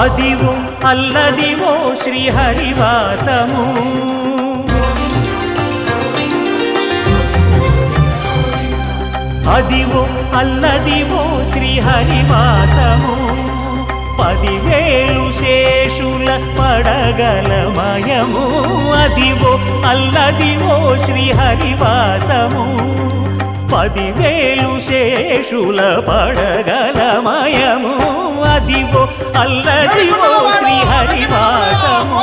Adivo Alladivo శ్రీహరివాసము Adivo Alladivo శ్రీహరివాసము 10,000 శేషుల పడగలమయము Adivo Alladivo శ్రీహరివాసము 10,000 శేషుల పడగలమయము Adivo Alladivo శ్రీహరివాసము